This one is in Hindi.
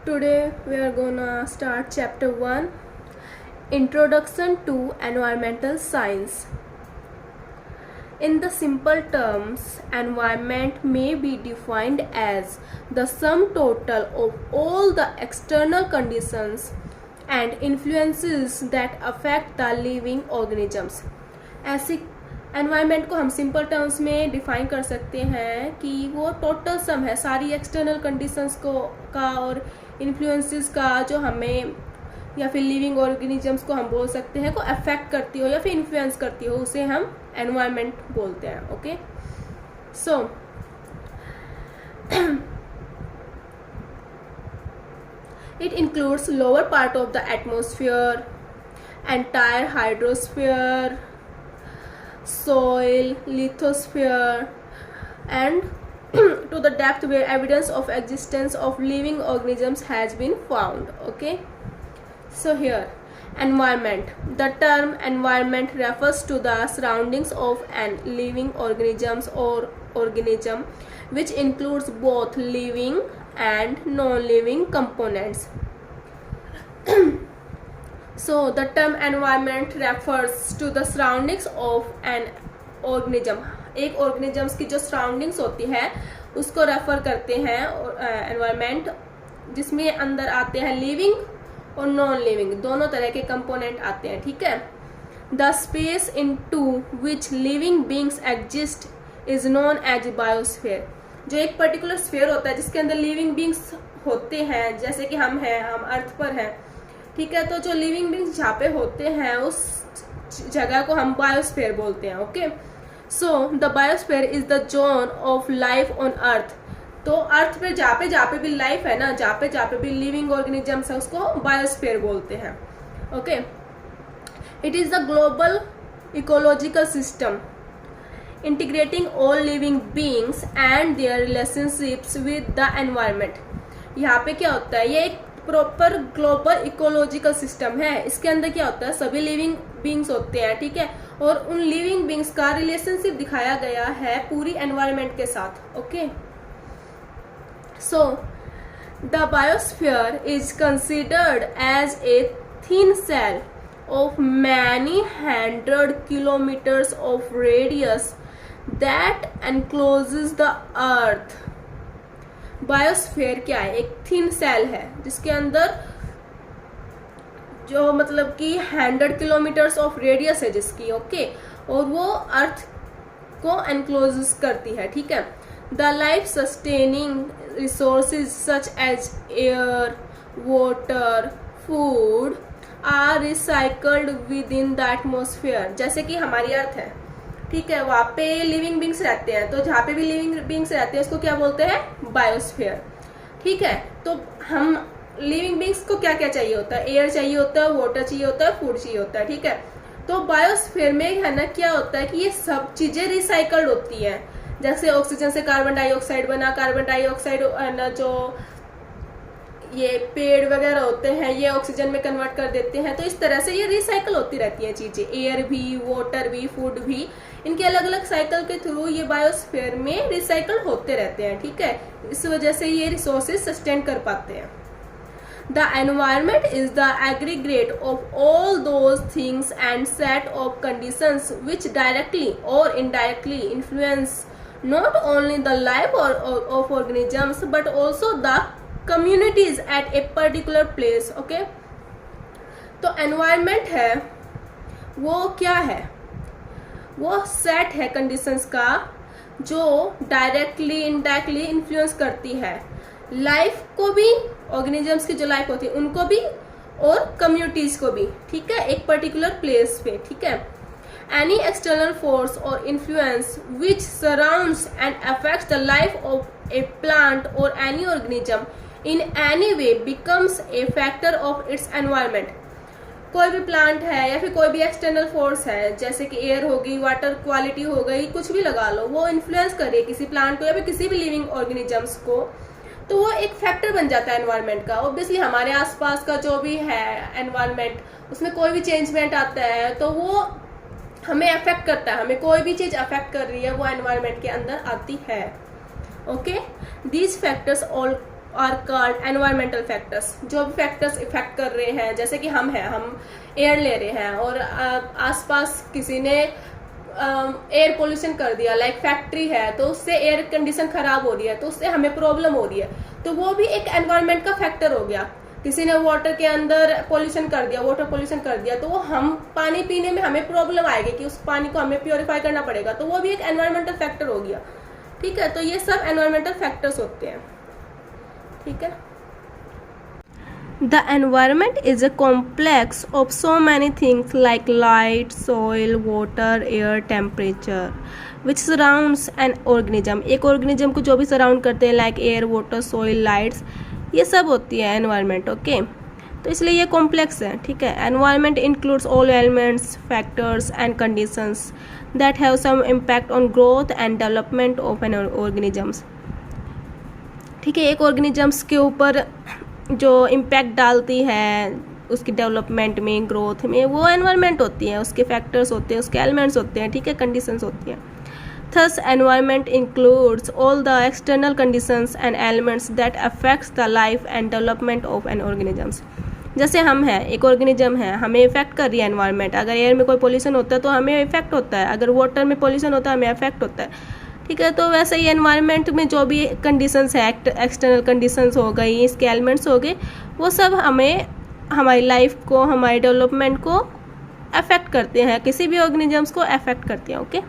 Today we are gonna start chapter 1, Introduction to Environmental Science. In the simple terms, environment may be defined as the sum total of all the external conditions and influences that affect the living organisms. ऐसी एनवायरनमेंट को हम सिंपल टर्म्स में डिफाइन कर सकते हैं कि वो टोटल सम है सारी एक्सटर्नल कंडीशंस को का और इन्फ्लुएंसेस का जो हमें या फिर लिविंग ऑर्गेनिजम्स को हम बोल सकते हैं को अफेक्ट करती हो या फिर इन्फ्लुएंस करती हो, उसे हम एनवायरनमेंट बोलते हैं. Okay, so it includes lower part of the atmosphere, entire hydrosphere, soil, lithosphere, and to the depth where evidence of existence of living organisms has been found. Okay, so here environment. The term environment refers to the surroundings of an living organisms or organism which includes both living and non-living components. So the term environment refers to the surroundings of an organism. एक organisms की जो surroundings होती है उसको रेफर करते हैं environment, जिसमें अंदर आते हैं living और नॉन लिविंग दोनों तरह के कंपोनेंट आते हैं. ठीक है. The space into which living beings exist is known as biosphere. जो एक पर्टिकुलर स्फीयर होता है जिसके अंदर लिविंग बीइंग्स होते हैं, जैसे कि हम हैं, हम अर्थ पर हैं. ठीक है. तो जो लिविंग बीइंग्स जहाँ पे होते हैं उस जगह को हम बायोस्फीयर बोलते हैं. Okay, so the biosphere is the zone of life on earth. तो अर्थ पे जहाँ पे भी लाइफ है ना, जहाँ पे भी लिविंग ऑर्गेनिजम्स है, उसको बायोस्फीयर बोलते हैं. Okay, it is the global ecological system integrating all living beings and there relationships with the environment. यहाँ पे क्या होता है, ये एक प्रॉपर ग्लोबल इकोलॉजिकल सिस्टम है. इसके अंदर क्या होता है, सभी लिविंग बीइंग्स होते हैं. ठीक है. और उन लिविंग बीइंग्स का रिलेशनशिप दिखाया गया है पूरी एनवायरनमेंट के साथ. Okay, so the biosphere is considered as a thin cell of many hundred kilometers of radius that encloses the earth. Biosphere क्या है, एक थिन सेल है जिसके अंदर जो मतलब कि 100 किलोमीटर्स ऑफ रेडियस है जिसकी. ओके, और वो अर्थ को एनक्लोज करती है. ठीक है. The life sustaining resources such as air, water, food are recycled within the atmosphere. जैसे कि हमारी अर्थ है. ठीक है. वहाँ पे लिविंग बींग्स रहते हैं, तो जहाँ पे भी लिविंग बींग्स रहते हैं उसको क्या बोलते हैं, बायोस्फीयर. ठीक है. तो हम लिविंग बींग्स को क्या क्या चाहिए होता है, एयर चाहिए होता है, वाटर चाहिए होता है, फूड चाहिए होता है. ठीक है. तो बायोस्फीयर में है ना क्या होता है कि ये सब चीजें रिसाइकल्ड होती है. जैसे ऑक्सीजन से कार्बन डाइऑक्साइड बना, कार्बन डाइऑक्साइड ना जो ये पेड़ वगैरह होते हैं ये ऑक्सीजन में कन्वर्ट कर देते हैं. तो इस तरह से ये रिसाइकल होती रहती है चीजें. एयर भी, वाटर भी, फूड भी, इनके अलग अलग साइकिल के थ्रू ये बायोस्फीयर में रिसाइकल होते रहते हैं. ठीक है. इस वजह से ये रिसोर्सेज सस्टेन कर पाते हैं. The environment is the aggregate of all those things and set of conditions which directly or indirectly influence not only the life of organisms but also the communities at a particular place. Okay, तो environment है वो क्या है, वो सेट है कंडीशंस का जो डायरेक्टली इनडायरेक्टली इन्फ्लुएंस करती है लाइफ को भी, ऑर्गेनिजम्स की जो लाइफ होती है उनको भी और कम्युनिटीज को भी. ठीक है. एक पर्टिकुलर प्लेस पे. ठीक है. Any external force or influence which surrounds and affects the life of a plant or any organism in any way becomes a factor of its environment. कोई भी प्लांट है या फिर कोई भी एक्सटर्नल फोर्स है, जैसे कि एयर होगी, वाटर क्वालिटी हो गई, कुछ भी लगा लो, वो इन्फ्लुएंस कर रही है किसी प्लांट को या फिर किसी भी लिविंग ऑर्गेनिजम्स को, तो वो एक फैक्टर बन जाता है एनवायरनमेंट का. ऑब्वियसली हमारे आसपास का जो भी है एनवायरनमेंट, उसमें कोई भी चेंजमेंट आता है तो वो हमें अफेक्ट करता है. हमें कोई भी चीज अफेक्ट कर रही है वो एनवायरनमेंट के अंदर आती है. Okay, these factors all are called environmental factors. जो भी फैक्टर्स इफेक्ट कर रहे हैं, जैसे कि हम एयर ले रहे हैं और आसपास किसी ने एयर पोल्यूशन कर दिया, लाइक फैक्ट्री है तो उससे एयर कंडीशन खराब हो रही है, तो उससे हमें प्रॉब्लम हो रही है, तो वो भी एक एनवायरनमेंट का फैक्टर हो गया। किसी ने वाटर के अंदर पोल्यूशन कर दिया, वाटर पोल्यूशन कर दिया, तो वो हम पानी पीने में हमें प्रॉब्लम आएगी कि उस पानी को हमें प्योरीफाई करना पड़ेगा, तो वो भी एक एनवायरमेंटल फैक्टर हो गया। ठीक है, तो ये सब एनवायरमेंटल फैक्टर्स होते हैं। ठीक है, The environment is a complex of so many things like light, soil, water, air, temperature, which surrounds an organism. एक organism को जो भी surround करते हैं like air, water, soil, lights, ये सब होती है environment, okay? तो इसलिए ये complex है, ठीक है। Environment includes all elements, factors and conditions that have some impact on growth and development of an organisms. ठीक है, एक organisms के ऊपर जो इम्पैक्ट डालती है उसकी डेवलपमेंट में, ग्रोथ में, वो एनवायरनमेंट होती है, उसके फैक्टर्स होते हैं, उसके एलिमेंट्स होते हैं, ठीक है, कंडीशंस होती हैं। Thus environment includes all the external conditions and elements that affects the life and development of N organisms. जैसे हम हैं, एक ऑर्गेनिज्म है, हमें इफेक्ट कर रही है एनवायरनमेंट। अगर एयर में कोई पोल्यूशन होता है तो हमें इफेक्ट होता है, अगर वाटर में पोल्यूशन होता है हमें इफेक्ट होता है, ठीक है। तो वैसे ही एनवायरनमेंट में जो भी कंडीशंस है, एक्सटर्नल कंडीशंस हो गई, इसके एलिमेंट्स हो गए, वो सब हमें हमारी लाइफ को, हमारी डेवलपमेंट को अफेक्ट करते हैं, किसी भी ऑर्गेनिजम्स को अफेक्ट करते हैं, ओके।